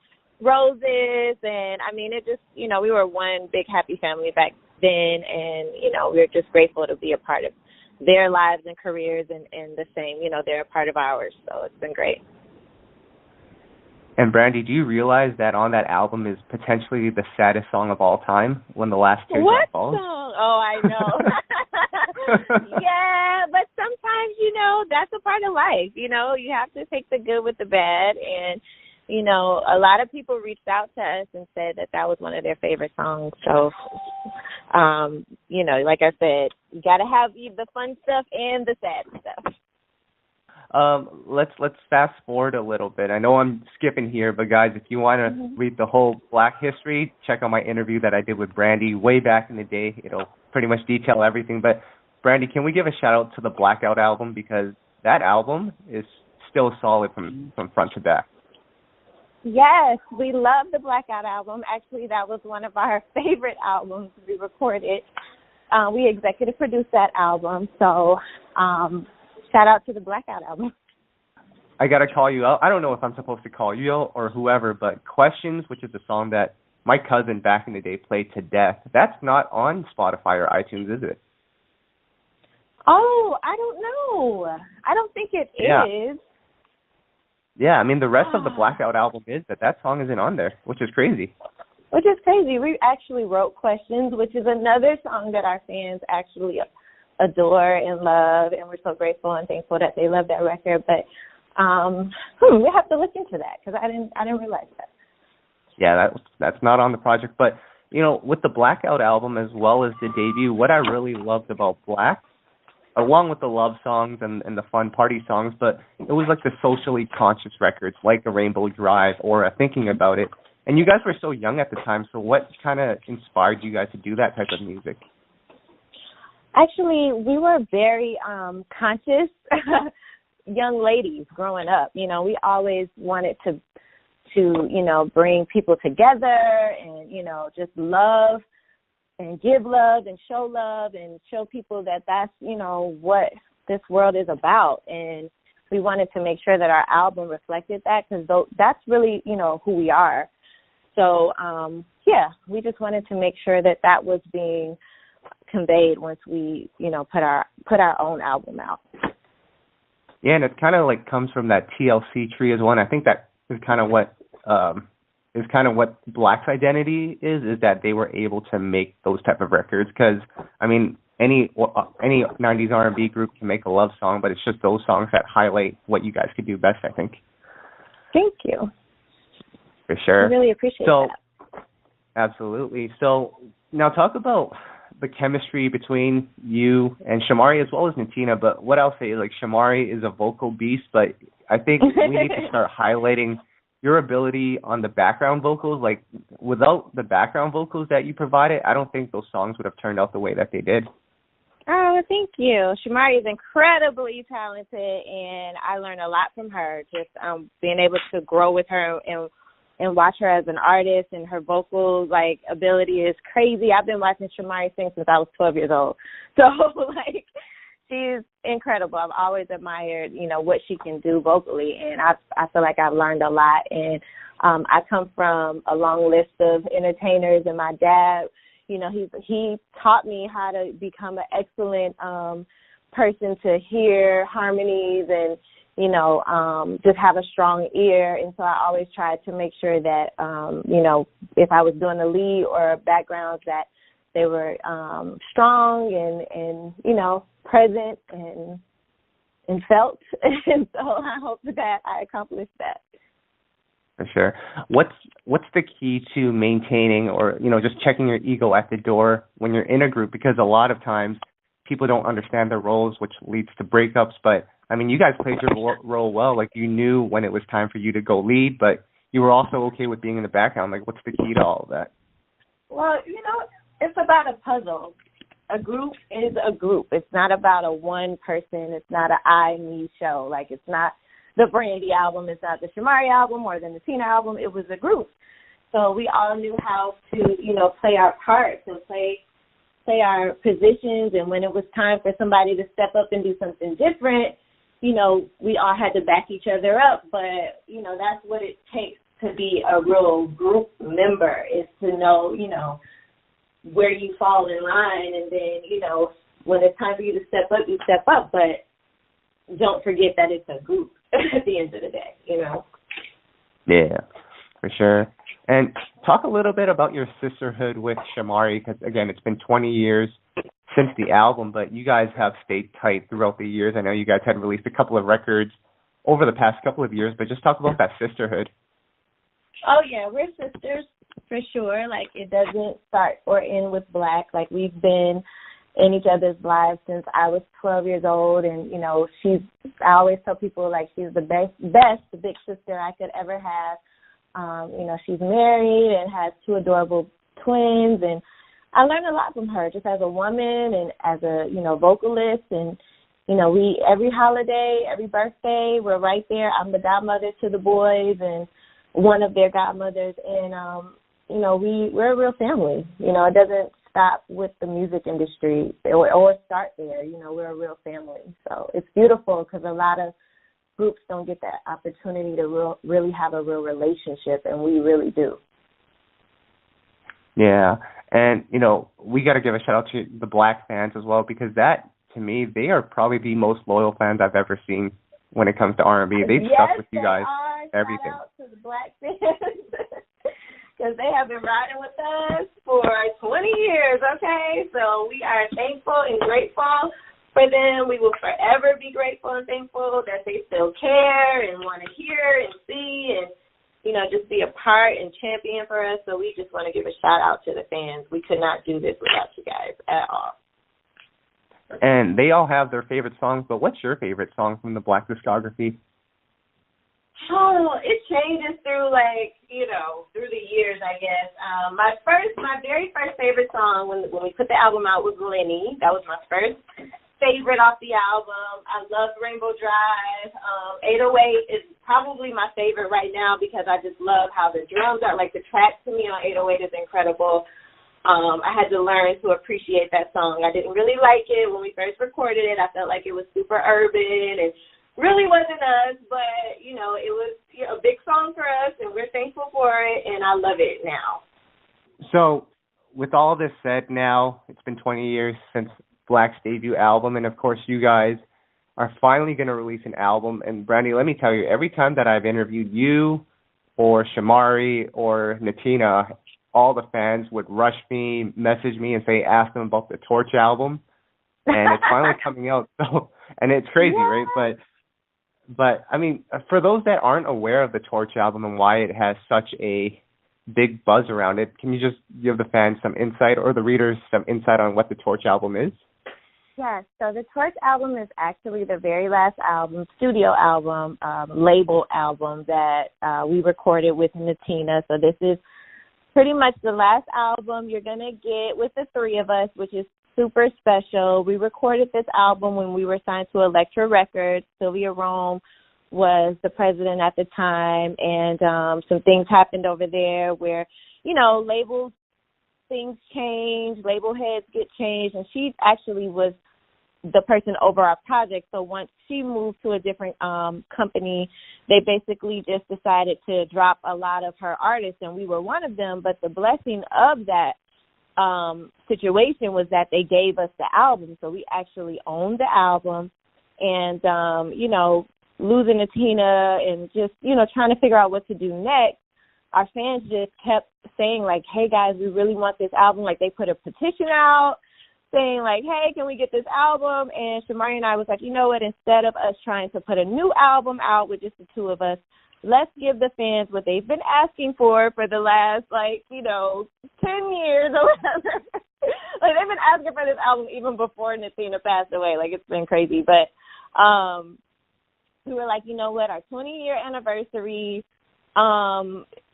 Speaker 3: roses, and it just, we were one big happy family back then, and we were just grateful to be a part of their lives and careers, and the same, they're a part of ours, so it's been great.
Speaker 1: And Brandi, do you realize that on that album is potentially the saddest song of all time, When the Last Teardrop Falls?
Speaker 3: What song? Oh, I know. Yeah, but sometimes, that's a part of life. You have to take the good with the bad, and a lot of people reached out to us and said that was one of their favorite songs. So, like I said, you got to have the fun stuff and the sad stuff.
Speaker 1: Let's fast forward a little bit. I know I'm skipping here, but guys, if you want to read the whole Blaque history, check out my interview that I did with Brandi way back in the day. It'll pretty much detail everything. But Brandi, can we give a shout out to the Blackout album, because that album is still solid from front to back?
Speaker 3: Yes, we love the Blackout album. Actually, that was one of our favorite albums we recorded. We executive produced that album, so shout out to the Blackout album.
Speaker 1: I got to call you out. I don't know if I'm supposed to call you out or whoever, but Questions, which is a song that my cousin back in the day played to death, that's not on Spotify or iTunes, is it?
Speaker 3: Oh, I don't know. I don't think it is.
Speaker 1: Yeah, the rest of the Blackout album is, but that song isn't on there, which is crazy.
Speaker 3: Which is crazy. We actually wrote Questions, which is another song that our fans actually adore and love, and we're so grateful and thankful that they love that record. But we have to look into that, because I didn't realize that.
Speaker 1: Yeah, that's not on the project. But, with the Blackout album as well as the debut, what I really loved about Blaque, along with the love songs and the fun party songs, but it was like the socially conscious records, like A Rainbow Drive or Thinking About It. And you guys were so young at the time, so what kind of inspired you guys to do that type of music?
Speaker 3: Actually, we were very conscious young ladies growing up. We always wanted to to, bring people together and, just love and give love and show people that that's, what this world is about. And we wanted to make sure that our album reflected that because that's really, who we are. So, we just wanted to make sure that that was being conveyed once we, put our own album out.
Speaker 1: Yeah, and it kind of like comes from that TLC tree as one. I think that is kind of what Blaque's identity is that they were able to make those type of records. Because I mean, any 90s R&B group can make a love song, but it's just those songs that highlight what you guys could do best, I think.
Speaker 3: Thank you.
Speaker 1: For sure.
Speaker 3: I really appreciate that.
Speaker 1: Absolutely. So now talk about the chemistry between you and Shamari as well as Natina. But what I'll say is, like, Shamari is a vocal beast, but I think we need to start highlighting your ability on the background vocals. Like, without the background vocals that you provided, I don't think those songs would have turned out the way that they did.
Speaker 3: Oh, thank you. Shamari is incredibly talented, and I learned a lot from her, just being able to grow with her and watch her as an artist, and her vocal, like, ability is crazy. I've been watching Shamari sing since I was 12 years old. So, like, she's incredible. I've always admired, what she can do vocally, and I feel like I've learned a lot. And I come from a long list of entertainers, and my dad, he taught me how to become an excellent person to hear harmonies and, just have a strong ear. And so I always tried to make sure that, if I was doing a lead or a background, that they were strong and present and felt. And so I hope that I accomplished that.
Speaker 1: For sure. What's the key to maintaining or, just checking your ego at the door when you're in a group? Because a lot of times people don't understand their roles, which leads to breakups. But, I mean, you guys played your role well. Like, you knew when it was time for you to go lead, but you were also okay with being in the background. Like, what's the key to all of that?
Speaker 3: Well, it's about a puzzle. A group is a group. It's not about a one person. It's not an I, me show. Like, it's not the Brandi album. It's not the Shamari album or the Natina album. It was a group. So we all knew how to, play our parts and play our positions. And when it was time for somebody to step up and do something different, we all had to back each other up. But, that's what it takes to be a real group member, is to know, where you fall in line. And then, when it's time for you to step up, you step up. But don't forget that it's a group at the end of the day,
Speaker 1: Yeah, for sure. And talk a little bit about your sisterhood with Shamari, because, again, it's been 20 years since the album, but you guys have stayed tight throughout the years. I know you guys had released a couple of records over the past couple of years, but just talk about that sisterhood.
Speaker 3: Oh, yeah, we're sisters for sure. Like, it doesn't start or end with Blaque. Like, we've been in each other's lives since I was 12 years old, and, I always tell people, like, she's the best big sister I could ever have. She's married and has 2 adorable twins, and I learned a lot from her just as a woman and as a, vocalist. And, we, every holiday, every birthday, we're right there. I'm the godmother to the boys and one of their godmothers. And, we're a real family. It doesn't stop with the music industry or start there. We're a real family. So it's beautiful because a lot of groups don't get that opportunity to really have a real relationship, and we really do. Yeah, and, we got to give a shout-out to the Blaque fans as well, because that, to me, they are probably the most loyal fans I've ever seen when it comes to R&B. They've stuck with you guys, everything. Shout out to the Blaque fans, because they have been riding with us for 20 years, okay? So we are thankful and grateful for them. We will forever be grateful and thankful that they still care and want to hear and see and, just be a part and champion for us. So we just want to give a shout out to the fans. We could not do this without you guys at all. And they all have their favorite songs, but what's your favorite song from the Blaque discography? Oh, it changes through, through the years, I guess. My very first favorite song when we put the album out was Lenny. That was my first favorite off the album. I love Rainbow Drive. 808 is probably my favorite right now because I just love how the drums are. Like, the track to me on 808 is incredible. I had to learn to appreciate that song. I didn't really like it when we first recorded it. I felt like it was super urban and really wasn't us, but, you know, it was a big song for us, and we're thankful for it, and I love it now.
Speaker 1: So, with all this said now, it's been 20 years since Blaque's debut album, and of course you guys are finally going to release an album. And Brandi, let me tell you, every time that I've interviewed you or Shamari or Natina, all the fans would rush me, message me, and say, ask them about the Torch album. And it's finally coming out. So, and it's crazy, yeah. Right? But I mean, for those that aren't aware of the Torch album and why it has such a big buzz around it, can you just give the fans some insight, or the readers some insight on what the Torch album is?
Speaker 3: Yes, so the Torch album is actually the very last album, studio album, label album that we recorded with Natina. So this is pretty much the last album you're going to get with the three of us, which is super special. We recorded this album when we were signed to Elektra Records. Sylvia Rome was the president at the time, and some things happened over there where, you know, labels, things change, label heads get changed, and she actually was the person over our project. So once she moved to a different company, they basically just decided to drop a lot of her artists, and we were one of them. But the blessing of that situation was that they gave us the album, so we actually owned the album. And you know, losing Natina and just, you know, trying to figure out what to do next, our fans just kept saying, like, hey guys, we really want this album. Like, they put a petition out saying, like, hey, can we get this album? And Shamari and I was like, you know what, instead of us trying to put a new album out with just the two of us, let's give the fans what they've been asking for the last, like, you know, 10 years or whatever. Like, they've been asking for this album even before Natina passed away. Like, it's been crazy. But we were like, you know what, our 20-year anniversary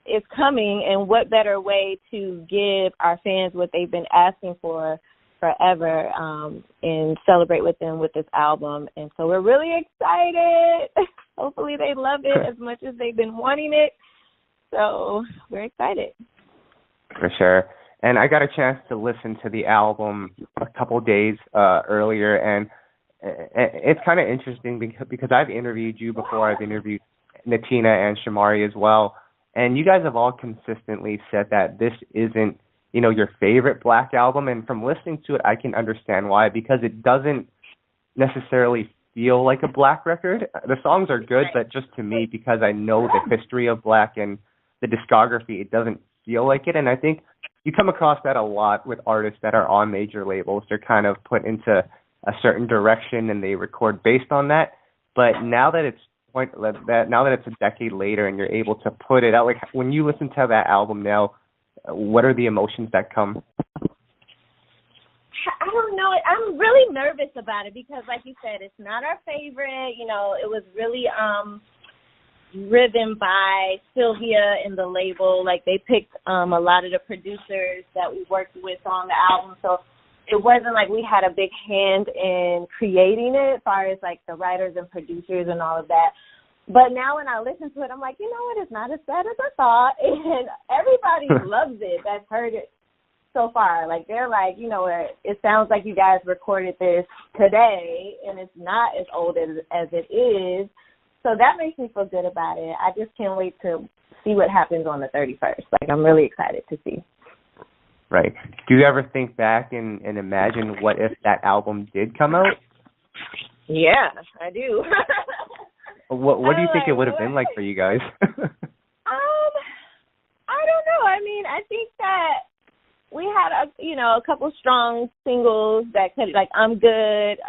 Speaker 3: is coming, and what better way to give our fans what they've been asking for forever, and celebrate with them with this album. And so we're really excited. Hopefully they love it as much as they've been wanting it. So we're excited.
Speaker 1: For sure. And I got a chance to listen to the album a couple days earlier, and it's kind of interesting because I've interviewed you before. I've interviewed Natina and Shamari as well, and you guys have all consistently said that this isn't, you know, your favorite Blaque album. And from listening to it, I can understand why, because it doesn't necessarily feel like a Blaque record. The songs are good, but just to me, because I know the history of Blaque and the discography, it doesn't feel like it. And I think you come across that a lot with artists that are on major labels. They're kind of put into a certain direction and they record based on that. But now that it's a decade later and you're able to put it out, like when you listen to that album now, what are the emotions that come?
Speaker 3: I don't know. I'm really nervous about it because, like you said, it's not our favorite. You know, it was really driven by Sylvia and the label. Like, they picked a lot of the producers that we worked with on the album. So it wasn't like we had a big hand in creating it as far as, like, the writers and producers and all of that. But now when I listen to it, I'm like, you know what, it's not as bad as I thought. And everybody loves it that's heard it so far. Like, they're like, you know, it sounds like you guys recorded this today, and it's not as old as it is. So that makes me feel good about it. I just can't wait to see what happens on the 31st. Like, I'm really excited to see.
Speaker 1: Right. Do you ever think back and imagine what if that album did come out?
Speaker 3: Yeah, I do.
Speaker 1: What do you think it would have been like for you guys?
Speaker 3: I don't know. I mean, I think that we had a couple strong singles that could, like, I'm Good,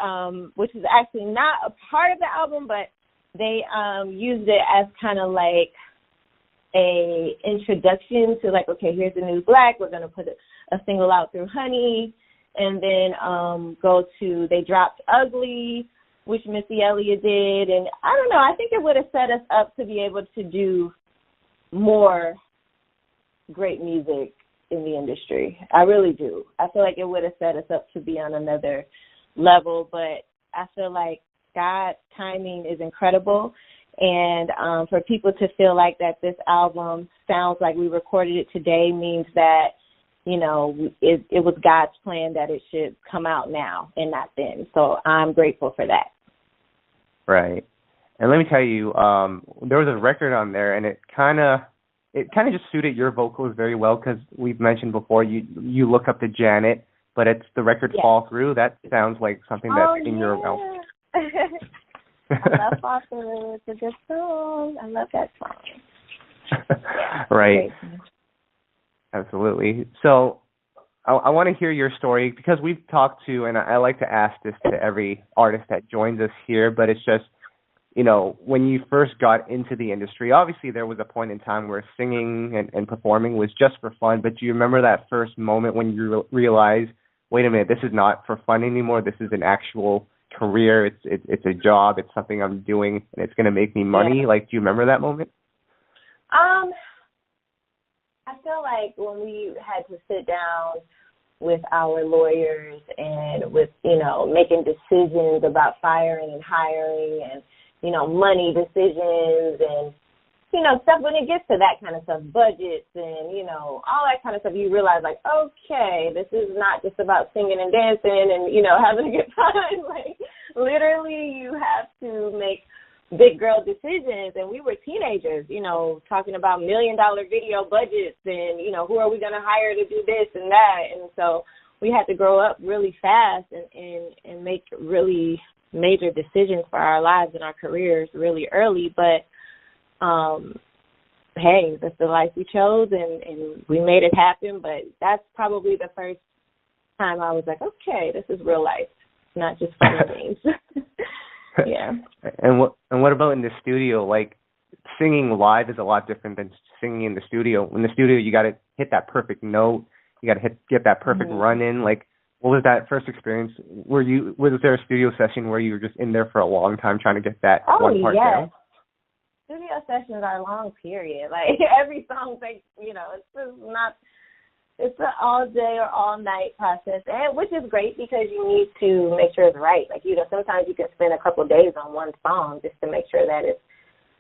Speaker 3: which is actually not a part of the album, but they used it as kind of like a introduction to, like, okay, here's the new Blaque. We're gonna put a single out through Honey, and then they dropped Ugly, which Missy Elliott did, and I don't know, I think it would have set us up to be able to do more great music in the industry. I really do. I feel like it would have set us up to be on another level, but I feel like God's timing is incredible, And for people to feel like that this album sounds like we recorded it today means that, you know, it was God's plan that it should come out now and not then. So I'm grateful for that.
Speaker 4: Right. And let me tell you, there was a record on there, and it kind of just suited your vocals very well, because we've mentioned before you look up to Janet, but it's the record Fall Through. That sounds like something that's in your mouth.
Speaker 3: I love Fall Through. It's a good song. I love that song.
Speaker 4: Right. Absolutely. So I want to hear your story, because we've talked to, and I like to ask this to every artist that joins us here, but it's just, you know, when you first got into the industry, obviously there was a point in time where singing and performing was just for fun, but do you remember that first moment when you realized, wait a minute, this is not for fun anymore, this is an actual career, it's a job, it's something I'm doing, and it's going to make me money?
Speaker 3: Yeah.
Speaker 4: Like, do you remember that moment?
Speaker 3: I feel like when we had to sit down with our lawyers and with, you know, making decisions about firing and hiring and, you know, money decisions and, you know, stuff, when it gets to that kind of stuff, budgets and, you know, all that kind of stuff, you realize, like, okay, this is not just about singing and dancing and, you know, having a good time. Like, literally, you have to make big girl decisions, and we were teenagers, you know, talking about $1 million video budgets and, you know, who are we going to hire to do this and that. And so we had to grow up really fast and make really major decisions for our lives and our careers really early. But, hey, that's the life we chose, and we made it happen. But that's probably the first time I was like, okay, this is real life, not just fun and games. Yeah. And
Speaker 4: what about in the studio? Like, singing live is a lot different than singing in the studio. In the studio, you got to hit that perfect note. You got to get that perfect run in. Like, what was that first experience? Was there a studio session where you were just in there for a long time trying to get that one part down?
Speaker 3: Studio sessions are a long period. Like, every song takes, you know, it's an all day or all night process, and which is great because you need to make sure it's right. Like, you know, sometimes you can spend a couple of days on one song just to make sure that it's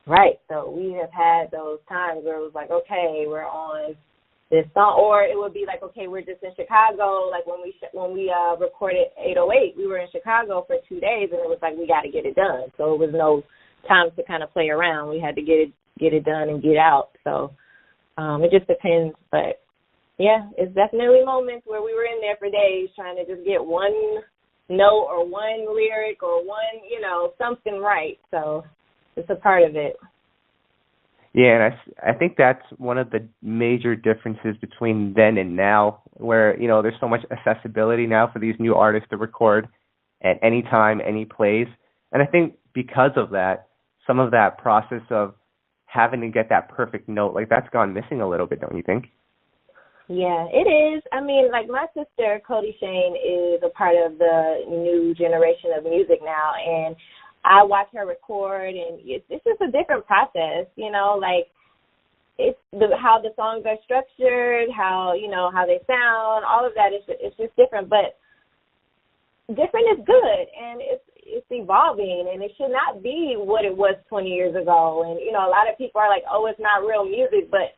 Speaker 3: right. So we have had those times where it was like, okay, we're on this song, or it would be like, okay, we're just in Chicago. Like when we recorded 808, we were in Chicago for 2 days, and it was like we got to get it done. So it was no time to kind of play around. We had to get it done and get out. So it just depends, but. Yeah, it's definitely moments where we were in there for days trying to just get one note or one lyric or one, you know, something right. So it's a part of it.
Speaker 4: Yeah, and I think that's one of the major differences between then and now, where, you know, there's so much accessibility now for these new artists to record at any time, any place. And I think because of that, some of that process of having to get that perfect note, like, that's gone missing a little bit, don't you think?
Speaker 3: Yeah, it is. I mean, like, my sister, Cody Shane, is a part of the new generation of music now, and I watch her record, and it's just a different process, you know, like, it's how the songs are structured, how, you know, how they sound, all of that, it's just different, but different is good, and it's evolving, and it should not be what it was 20 years ago, and, you know, a lot of people are like, oh, it's not real music, but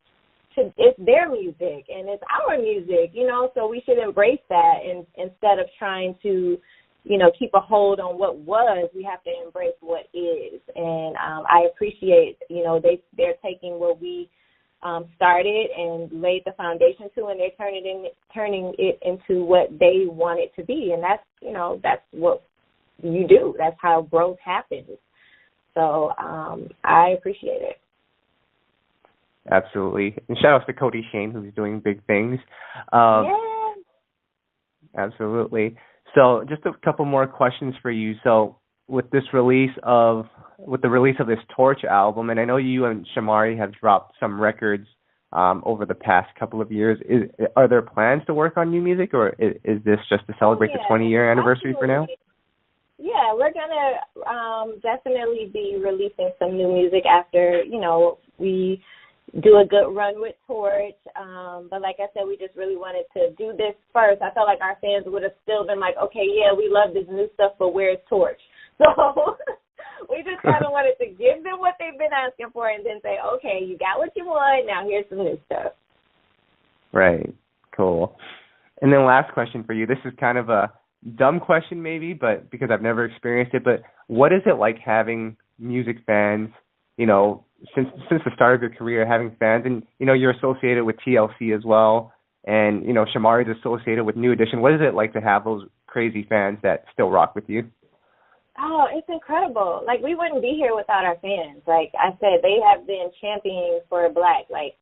Speaker 3: it's their music and it's our music, you know, so we should embrace that, and instead of trying to, you know, keep a hold on what was, we have to embrace what is. And I appreciate, you know, they're taking what we started and laid the foundation to, and they're turning it into what they want it to be. And that's, you know, that's what you do. That's how growth happens. So I appreciate it.
Speaker 4: Absolutely. And shout out to Cody Shane, who's doing big things. Absolutely. So just a couple more questions for you. So with the release of this Torch album, and I know you and Shamari have dropped some records over the past couple of years, are there plans to work on new music, or is this just to celebrate the 20-year anniversary for now?
Speaker 3: Yeah, we're going to definitely be releasing some new music after, you know, we do a good run with Torch. But like I said, we just really wanted to do this first. I felt like our fans would have still been like, okay, yeah, we love this new stuff, but where's Torch? So we just kind of wanted to give them what they've been asking for and then say, okay, you got what you want, now here's some new stuff.
Speaker 4: Right. Cool. And then last question for you. This is kind of a dumb question maybe, but because I've never experienced it, but what is it like having music fans, you know, since the start of your career, having fans, and, you know, you're associated with TLC as well, and, you know, Shamari is associated with New Edition. What is it like to have those crazy fans that still rock with you?
Speaker 3: Oh, it's incredible. Like, we wouldn't be here without our fans. Like I said, they have been championing for Blaque. Like,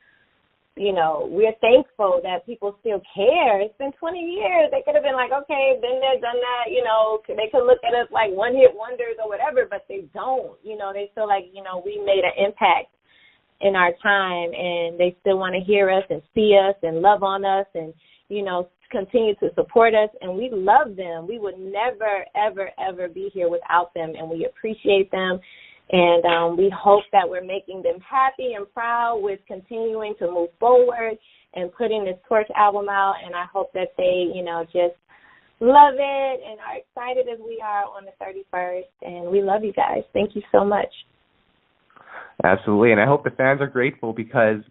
Speaker 3: you know, we're thankful that people still care. It's been 20 years. They could have been like, okay, been there, done that, you know, they could look at us like one-hit wonders or whatever, but they don't. You know, they feel like, you know, we made an impact in our time, and they still want to hear us and see us and love on us and, you know, continue to support us, and we love them. We would never, ever, ever be here without them, and we appreciate them. And we hope that we're making them happy and proud with continuing to move forward and putting this Torch album out. And I hope that they, you know, just love it and are excited as we are on the 31st. And we love you guys. Thank you so much.
Speaker 4: Absolutely. And I hope the fans are grateful, because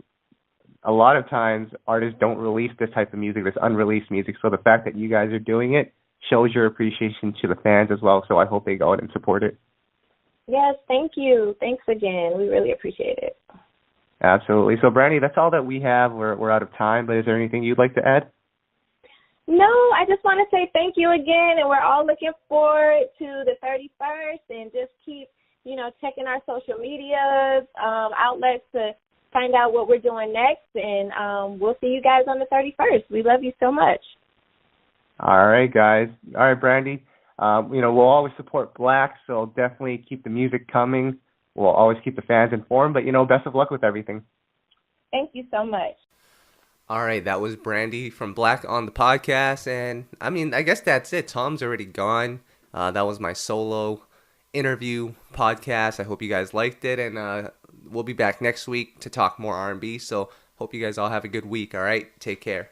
Speaker 4: a lot of times artists don't release this type of music, this unreleased music. So the fact that you guys are doing it shows your appreciation to the fans as well. So I hope they go out and support it.
Speaker 3: Yes, thank you. Thanks again. We really appreciate it.
Speaker 4: Absolutely. So, Brandi, that's all that we have. We're out of time, but is there anything you'd like to add?
Speaker 3: No, I just want to say thank you again, and we're all looking forward to the 31st, and just keep, you know, checking our social media outlets to find out what we're doing next, and we'll see you guys on the 31st. We love you so much.
Speaker 4: All right, guys. All right, Brandi. You know, we'll always support Blaque, so definitely keep the music coming. We'll always keep the fans informed, but, you know, best of luck with everything.
Speaker 3: Thank you so much.
Speaker 1: All right, that was Brandi from Blaque on the podcast, and, I mean, I guess that's it. Tom's already gone. That was my solo interview podcast. I hope you guys liked it, and we'll be back next week to talk more R&B, so hope you guys all have a good week, all right? Take care.